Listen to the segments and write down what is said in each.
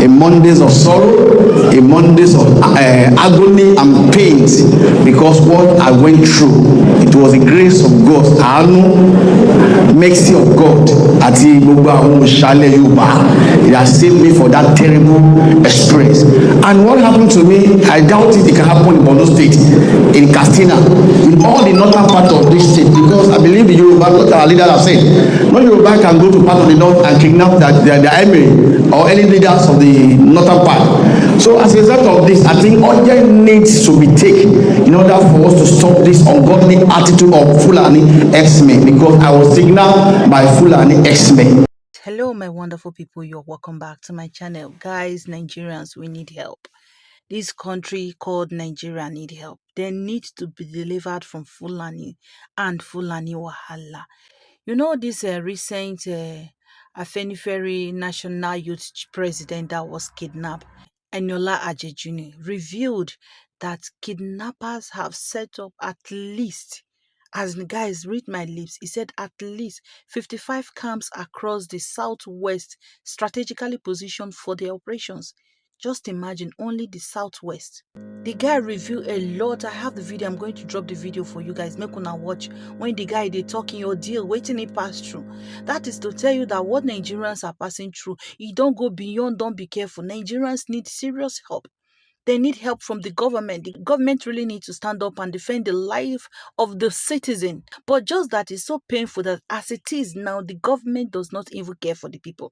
A Mondays of sorrow, a Mondays of agony and pain, because what I went through, it was the grace of God, àánú, mercy of God, àti gbogbo àwọn òṣàlẹ̀ Yorùbá. It has saved me for that terrible experience. And what happened to me, I doubt it can happen in Borno State, in Katsina, in all the northern part of this state, because I believe the Yoruba, what our leaders have said, no Yoruba can go to part of the north and kidnap their emir or any leaders of the northern part. So as a result of this, I think urgent needs to be taken in order for us to stop this ungodly attitude of Fulani X-Men, because I was signaled by Fulani X-Men. Hello my wonderful people, you're welcome back to my channel. Guys, Nigerians, we need help. This country called Nigeria need help. They need to be delivered from Fulani and Fulani Wahala. You know this recent Afenifere National Youth President that was kidnapped, Eniola Ajejuni, revealed that kidnappers have set up at least, as the guys read my lips, he said at least 55 camps across the southwest strategically positioned for their operations. Just imagine, only the southwest. The guy revealed a lot. I have the video. I'm going to drop the video for you guys. Make una watch when the guy they talking your deal, waiting he pass through. That is to tell you that what Nigerians are passing through, you don't go beyond, don't be careful. Nigerians need serious help. They need help from the government. The government really needs to stand up and defend the life of the citizen. But just that is so painful that as it is now, the government does not even care for the people.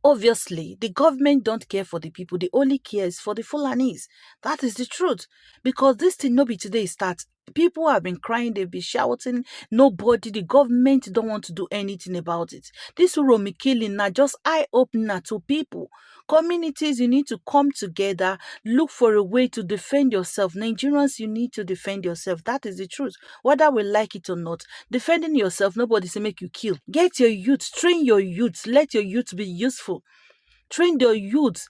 Obviously, the government don't care for the people. They only cares for the Fulanis. That is the truth. Because this thing no be today starts. People have been crying, they've been shouting. Nobody, the government don't want to do anything about it. This Uromi killing now just eye-opener to people. Communities, you need to come together, look for a way to defend yourself. Nigerians, you need to defend yourself. That is the truth. Whether we like it or not, defending yourself, nobody say make you kill. Get your youth, train your youth, let your youth be useful. Train your youth.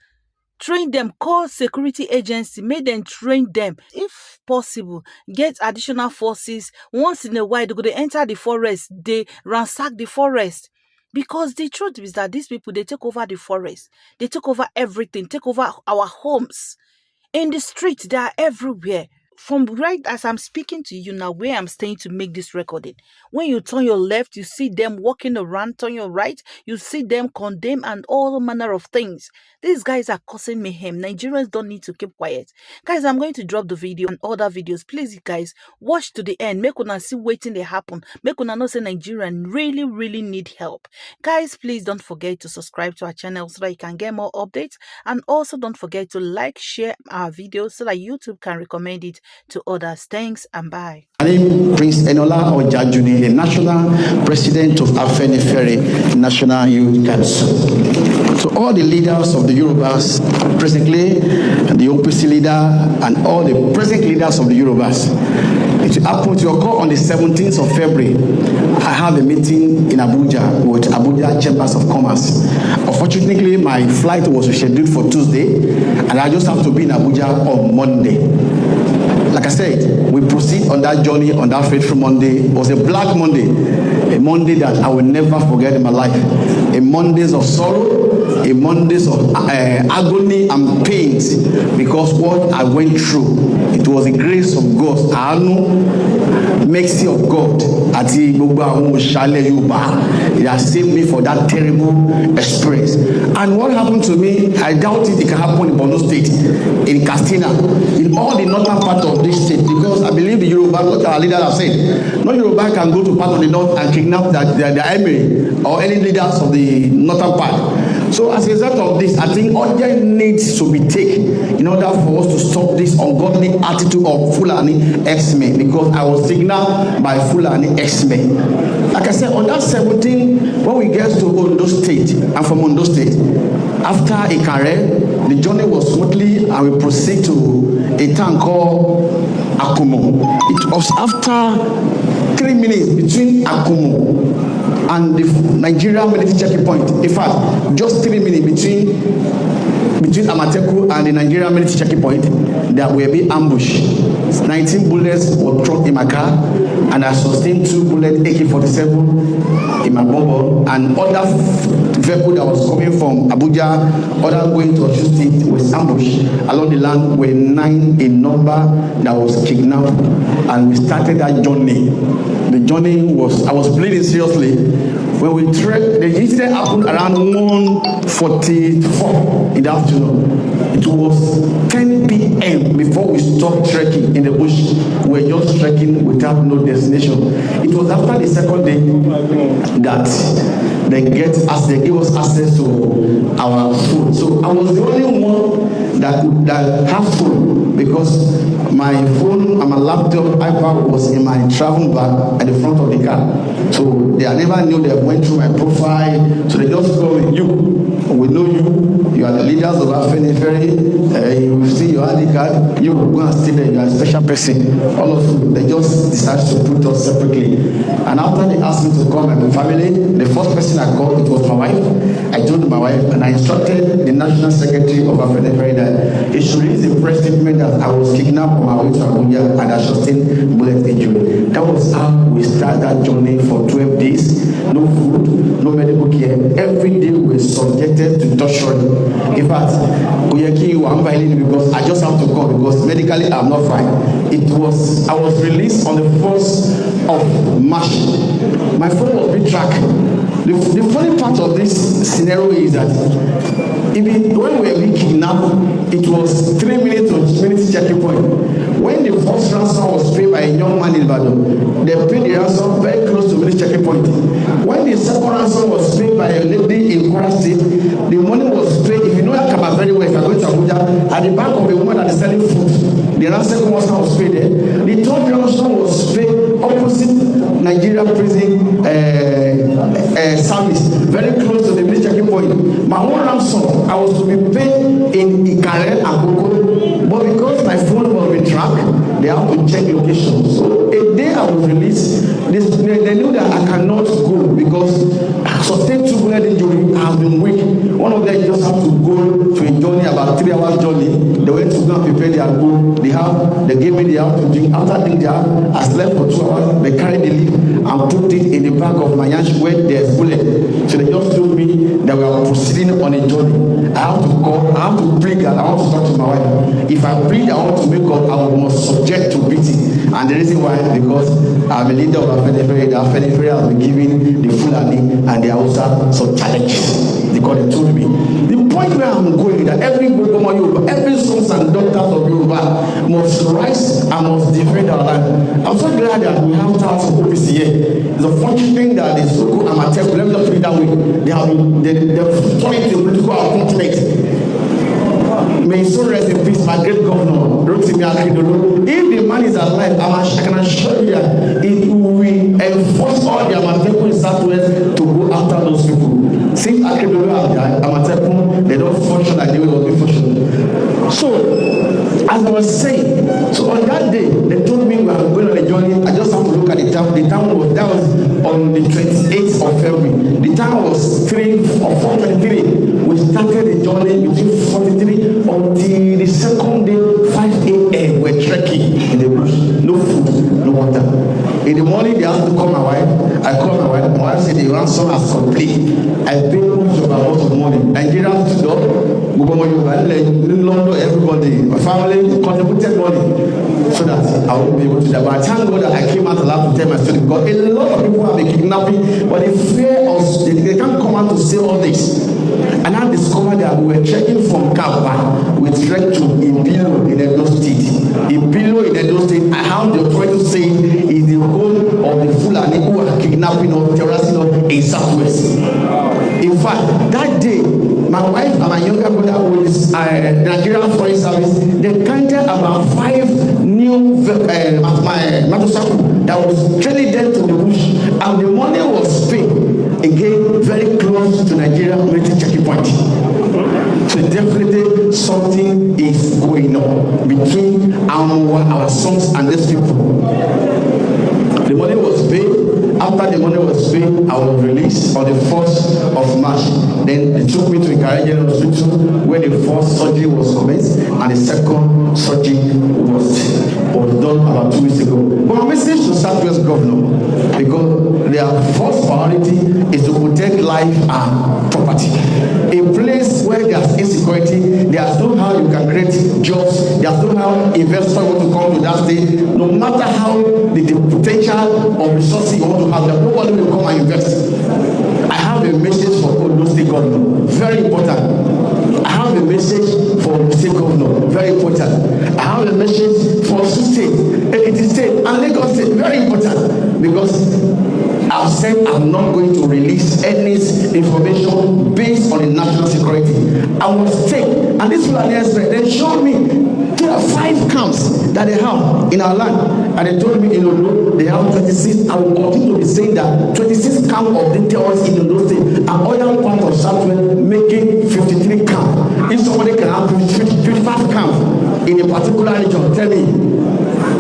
Train them, call security agency, make them train them. If possible, get additional forces. Once in a while, they're going to enter the forest, they ransack the forest. Because the truth is that these people, they take over the forest. They take over everything, take over our homes. In the street, they are everywhere. From right as I'm speaking to you now, where I'm staying to make this recording, when you turn your left, you see them walking around. Turn your right, you see them condemn and all manner of things. These guys are causing mayhem. Nigerians don't need to keep quiet. Guys, I'm going to drop the video and other videos. Please, guys, watch to the end. Make una see waiting they happen. Make una know say Nigerians really need help. Guys, please don't forget to subscribe to our channel so that you can get more updates. And also don't forget to like, share our videos so that YouTube can recommend it to others. Thanks and bye. My name is Prince Enola Ojajuni, the National President of Afenifere National Youth Council. To all the leaders of the Yorubas, presently, the OPC leader, and all the present leaders of the Yorubas, it happened to occur on the 17th of February. I have a meeting in Abuja with Abuja Chambers of Commerce. Unfortunately, my flight was scheduled for Tuesday, and I just have to be in Abuja on Monday. Like I said, we proceed on that journey on that fateful Monday. It was a black Monday, a Monday that I will never forget in my life. A Mondays of sorrow, a Mondays of agony and pain, because what I went through, it was the grace of God, àánú, mercy of God, àti gbogbo àwọn òṣàlẹ̀ Yorùbá. It has saved me for that terrible experience. And what happened to me, I doubt it can happen in Borno State, in Katsina, in all the northern part of this state, because I believe the Yoruba, what our leaders have said, no Yoruba can go to part of the north and kidnap their emir or any leaders of the northern part. So as a result of this, I think urgent needs to be taken in order for us to stop this ungodly attitude of Fulani X-Men, because I was signaled by Fulani X-Men. Like I said, on that 17, when we get to Ondo State, I'm from Ondo State, after Ikare, the journey was smoothly and we proceed to a town called Akumo. It was after 3 minutes between Akumo and the Nigerian military checking point. In fact, just 3 minutes between Amateku and the Nigerian military checking point, there will be ambush. 19 bullets were thrown in my car, and I sustained 2 bullets AK-47 in my bubble, and other vehicle that was coming from Abuja, other going to Osun State, was ambushed along the land. Were 9 in number that was kidnapped, and we started that journey. The journey was, I was bleeding seriously. When we trekked, the incident happened around 1:44 in the afternoon. It was 10 p.m. before we stopped trekking in the bush. We were just trekking without no destination. It was after the second day that they gave us access to our food. So I was the only one that had food, because my phone and my laptop, iPad was in my travel bag at the front of the car. So they never knew they went through my profile. So they just told me, "You, we know you. You are the leaders of Afenifere. You see your ID card. You go and stay there. You are a special person." All of you, they just decided to put us separately. And after they asked me to call my family, the first person I called, it was my wife. I told my wife, and I instructed the National Secretary of Afenifere that he should release a press statement that I was kidnapped on my way to Abuja and I sustained bullet injury. That was how we started that journey for 12 days. No food, no medical care. Every day we were subjected to torture. In fact, I'm violating because I just have to go because medically I'm not fine. I was released on the 1st of March. My phone was being tracked. The funny part of this scenario is that even when we were being kidnapped, it was 3 minutes to 20 checking point. When the first ransom was paid by a young man in Ibadan, they paid the ransom very close to the checking point. When the second ransom was paid by a lady in Kwara State, the money was paid. If you know Akaba very well, if you're going to Abuja, at the back of a woman that is selling food, the second ransom was paid there. The third ransom was paid opposite Nigeria prison service, very close to the checking point. My own ransom, I was to be paid in Ikare and Koko, but because my phone was being tracked, they have to check location. So a day I was released, they knew that I cannot go because I sustained 2 bullet injury. I have been weak. One of them just have to go to a journey, about 3 hours journey. They went to go and prepare their food. They gave me the house to drink. After drinking the house, I slept for 2 hours. They carried the leaf and put it in the back of my yansh where there's bullet. So they just told me that we are proceeding on a journey. I have to call, I have to bring, and I want to talk to my wife. If I bring, I want to make up, I must subject to beating. And the reason why, because I'm a leader of Afenifere. The Afenifere has been giving the Fulani and the Hausa some challenges. Because they told me. The point where I'm going is that every Yoruba, every sons and daughters of Yoruba must rise and must defend our land. I'm so glad that we have thousands of OPC here. It's a funny thing that the so-called amateur, let me just put it that way, they've turned into a political appointment. May his soul rest in peace, my great governor, Rotimi Akeredolu. If the man is alive, I can assure you that it will enforce all the Amateku in Southwest to go after those people. Since Akeredolu have died, Amateku, they don't function like they will be functioning. So, as I was saying, so on that day, they told me we are going on a journey. I just have to look at the time. The time was, that was on the 28th of February. The time was 3 or 4:23. We started the journey between 43 until the second day, 5 a.m. We're trekking in the bush. No food, no water. In the morning, they asked to call my wife. I called my wife. My wife said the ransom has complete. I paid much of a lot of money. Nigeria stood up. London, everybody, my family contributed money so that I would be able to die. But I thank God that I came out alive to tell my story, because a lot of people have been kidnapping, but they fear us. They can't come out to say all this. And I discovered that we were trekking from Kaba, we trekked to Ibilo in Edo State. Ibilo in Edo State, I have the authority to say is the home of the Fulani who are kidnapping or terrorizing us in Southwest. In fact, that day, my wife and my younger brother with Nigerian Foreign Service, they counted about 5 new motorcycles that was trailing them to the bush, and the money was paid again very close to Nigeria military checking point. So definitely something is going on between our sons and these people. The money was paid. After the money was paid, I was released on the 1st of March. Then they took me to Ikare General Hospital where the first surgery was commenced and the second surgery was was done about 2 weeks ago. But my message to Southwest Governor, because their first priority is to protect life and property. A place where there's insecurity, there's no how you can create jobs, there's no how investors want to come to that state, no matter how the potential of resources you want to have, nobody will come and invest. I have a message for Ondo State Governor, very important. I have a message for the State Governor, very important. I have a message for State, Ekiti State, and Lagos State, very important, because I've said I'm not going to release any information based on the national security. I must take, and this Fulanis, they showed me there are 5 camps that they have in our land, and they told me in Ondo they have 26. I will continue to be saying that 26 camps of the terrorists in Ondo State and other part of Southwest making 53 camps. If somebody can have 55 camps in a particular region, tell me.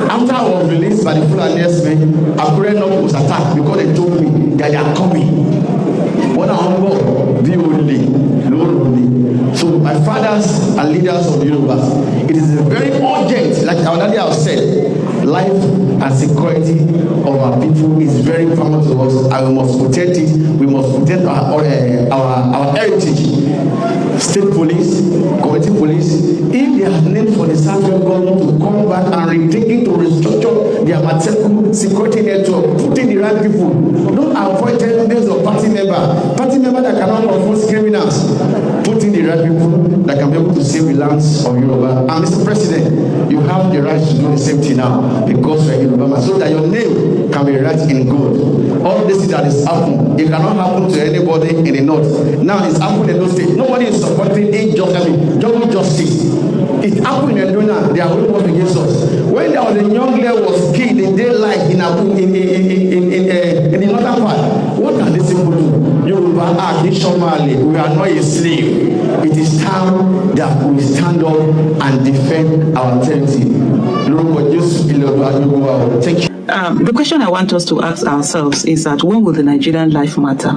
After I was released by the Fulanis, Akure North was attacked because they told me that they are coming. When I humble, be only, no only. So my fathers and leaders of the Yoruba, it is very urgent, like I already have said, life and security of our people is very paramount to us, and we must protect it. We must protect our heritage. State police, community police, if they are named for the central government to come back and rethinking to restructure their material security network, putting the right people, don't avoid based on party member that cannot enforce criminals, putting the right people that can be able to save the lands of Yoruba. And Mr. President, you have the right to do the same thing now, because you are Yoruba, so that your name can be right in good. All this that is happening, it cannot happen to anybody in the north. Now it's happening in those states. Nobody is supporting double justice. It happened in Edona. They are going up against us. When there was a young girl was killed in daylight in the northern part, what can these people do? Yoruba act insomally. We are not a slave. It is time that we stand up and defend our territory. Thank you. The question I want us to ask ourselves is that when will the Nigerian life matter?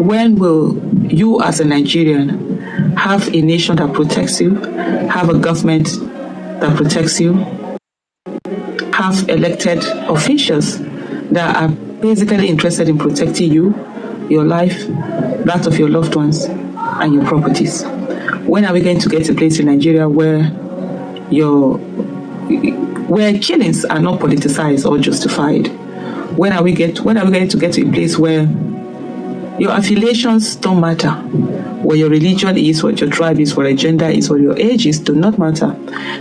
When will you as a Nigerian have a nation that protects you, have a government that protects you, have elected officials that are basically interested in protecting you, your life, that of your loved ones, and your properties? When are we going to get a place in Nigeria where killings are not politicized or justified? When are we going to get to a place where your affiliations don't matter? What your religion is, what your tribe is, what your gender is, what your age is, do not matter.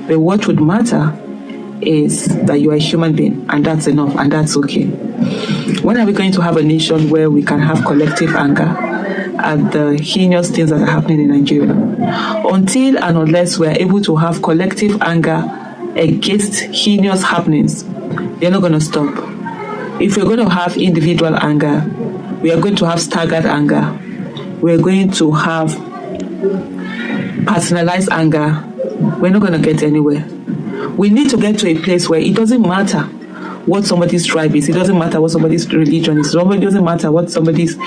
But what would matter is that you are a human being, and that's enough, and that's okay. When are we going to have a nation where we can have collective anger at the heinous things that are happening in Nigeria? Until and unless we are able to have collective anger against heinous happenings, they're not going to stop. If we're going to have individual anger, we are going to have staggered anger. We're going to have personalized anger. We're not going to get anywhere. We need to get to a place where it doesn't matter what somebody's tribe is. It doesn't matter what somebody's religion is. It doesn't matter what somebody's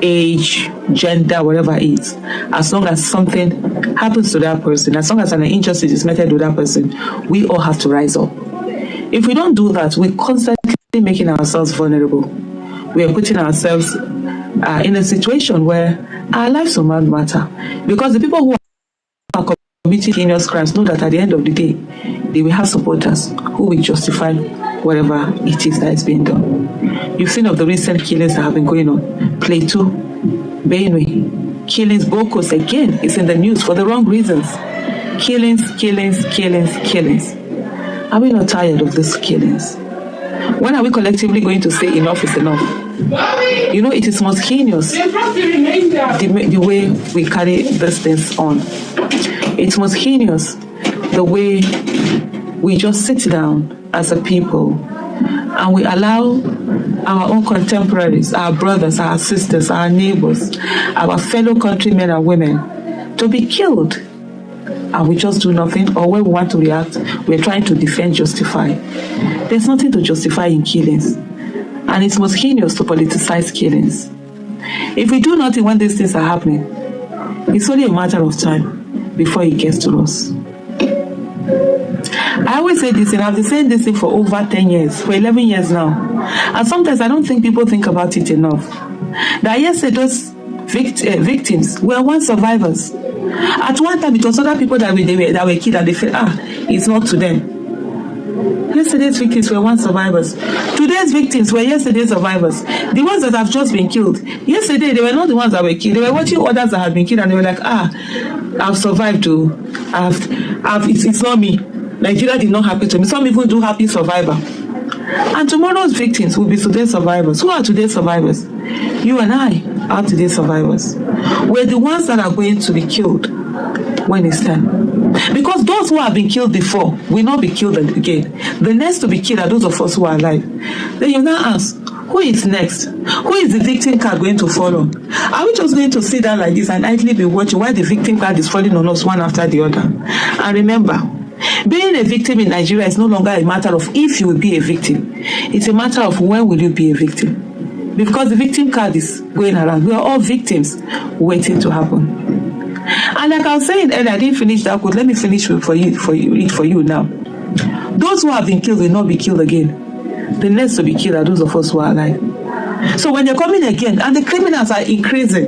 age, gender, whatever it is. As long as something happens to that person, as long as an injustice is meted to that person, we all have to rise up. If we don't do that, we're constantly making ourselves vulnerable. We are putting ourselves in a situation where our lives will not matter. Because the people who are committing heinous crimes know that at the end of the day, they will have supporters who will justify whatever it is that is being done. You've seen of the recent killings that have been going on. Plateau, Benue, killings, Bokos again, it's in the news for the wrong reasons. Killings. Are we not tired of these killings? When are we collectively going to say enough is enough? You know, it is most heinous the way we carry these things on. It's most heinous the way we just sit down as a people and we allow our own contemporaries, our brothers, our sisters, our neighbors, our fellow countrymen and women to be killed. And we just do nothing, or when we want to react, we're trying to defend, justify. There's nothing to justify in killings. And it's most heinous to politicize killings. If we do nothing when these things are happening, it's only a matter of time before it gets to us. I always say this, and I've been saying this thing for over 10 years, for 11 years now. And sometimes I don't think people think about it enough. That yesterday, those victims were once survivors. At one time, it was other people that were killed, and they felt, it's not to them. Yesterday's victims were once survivors. Today's victims were yesterday's survivors. The ones that have just been killed. Yesterday, they were not the ones that were killed. They were watching others that had been killed, and they were like, I've survived too. It's not me. Nigeria did not happen to me. Some even do happy survivor. And tomorrow's victims will be today's survivors. Who are today's survivors? You and I are today's survivors. We're the ones that are going to be killed when it's time. Because those who have been killed before will not be killed again. The next to be killed are those of us who are alive. Then you now ask, who is next? Who is the victim card going to fall on? Are we just going to sit down like this and idly be watching while the victim card is falling on us one after the other? And remember, being a victim in Nigeria is no longer a matter of if you will be a victim. It's a matter of when will you be a victim. Because the victim card is going around. We are all victims waiting to happen. And like I was saying earlier, I didn't finish that quote. Let me finish for you now. Those who have been killed will not be killed again. The next to be killed are those of us who are alive. So when they're coming again, and the criminals are increasing,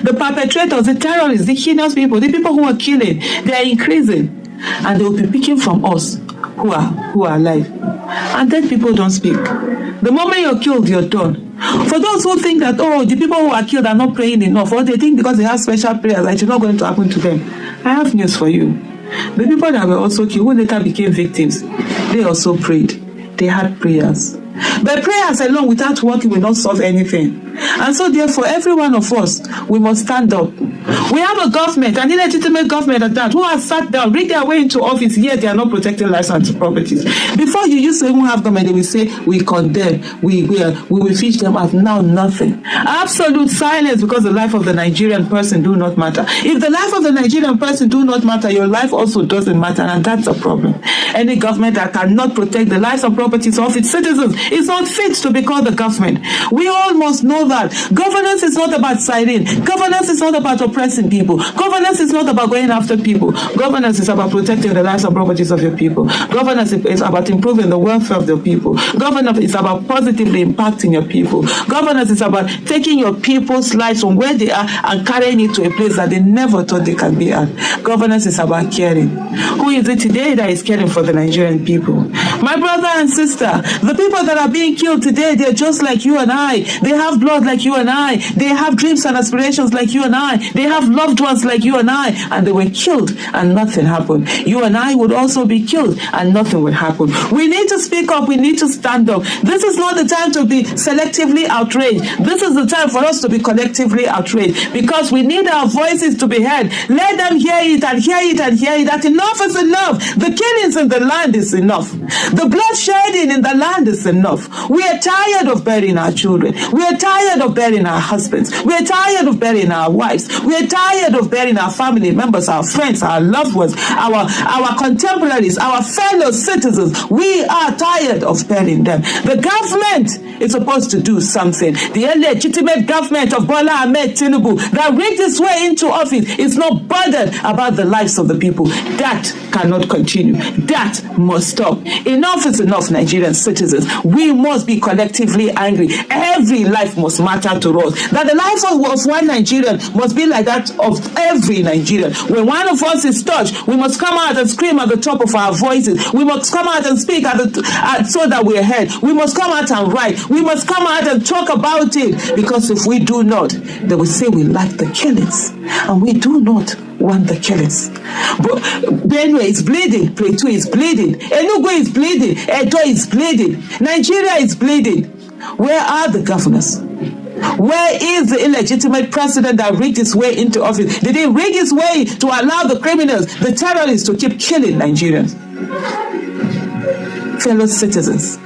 the perpetrators, the terrorists, the heinous people, the people who are killing, they are increasing. And they will be picking from us who are alive. And then people don't speak. The moment you're killed, you're done. For those who think that, the people who are killed are not praying enough, or they think because they have special prayers that it's not going to happen to them, I have news for you. The people that were also killed, who later became victims, they also prayed. They had prayers. But prayers alone without working will not solve anything. And so therefore, every one of us, we must stand up. We have a government, an illegitimate government at that, who has sat down, rigged their way into office, yet they are not protecting lives and properties. Before you used to even have government, they will say, we condemn, we will fish them out. Now nothing. Absolute silence, because the life of the Nigerian person do not matter. If the life of the Nigerian person do not matter, your life also doesn't matter, and that's a problem. Any government that cannot protect the lives and properties of its citizens is not fit to be called the government. We all must know that governance is not about siding. Governance is not about oppressing people. Governance is not about going after people. Governance is about protecting the lives and properties of your people. Governance is about improving the welfare of the people. Governance is about positively impacting your people. Governance is about taking your people's lives from where they are and carrying it to a place that they never thought they can be at. Governance is about caring. Who is it today that is caring for the Nigerian people? My brother and sister, the people that are being killed today, they're just like you and I. They have blood like you and I. They have dreams and aspirations like you and I. They have loved ones like you and I. And they were killed and nothing happened. You and I would also be killed and nothing would happen. We need to speak up. We need to stand up. This is not the time to be selectively outraged. This is the time for us to be collectively outraged, because we need our voices to be heard. Let them hear it and hear it and hear it, that enough is enough. The killings in the land is enough. The bloodshedding in the land is enough. We are tired of burying our children. We are tired of burying our husbands. We are tired of burying our wives. We are tired of burying our family members, our friends, our loved ones, our contemporaries, our fellow citizens. We are tired of burying them. The government is supposed to do something. The illegitimate government of Bola Ahmed Tinubu that rigged its way into office is not bothered about the lives of the people. That cannot continue. That must stop. Enough is enough, Nigerian citizens. We must be collectively angry. Every life must matter to us. That the life of one Nigerian must be like that of every Nigerian. When one of us is touched, we must come out and scream at the top of our voices. We must come out and speak so that we are heard. We must come out and write. We must come out and talk about it. Because if we do not, they will say we like the killings. And we do not want the killings. But Benue is bleeding. Plateau is bleeding. Enugu is bleeding. Edo is bleeding. Nigeria is bleeding. Where are the governors? Where is the illegitimate president that rigged his way into office? Did he rig his way to allow the criminals, the terrorists, to keep killing Nigerians? Fellow citizens,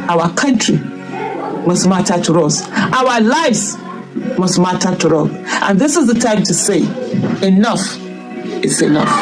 our country must matter to us. Our lives must matter to us. And this is the time to say, enough is enough.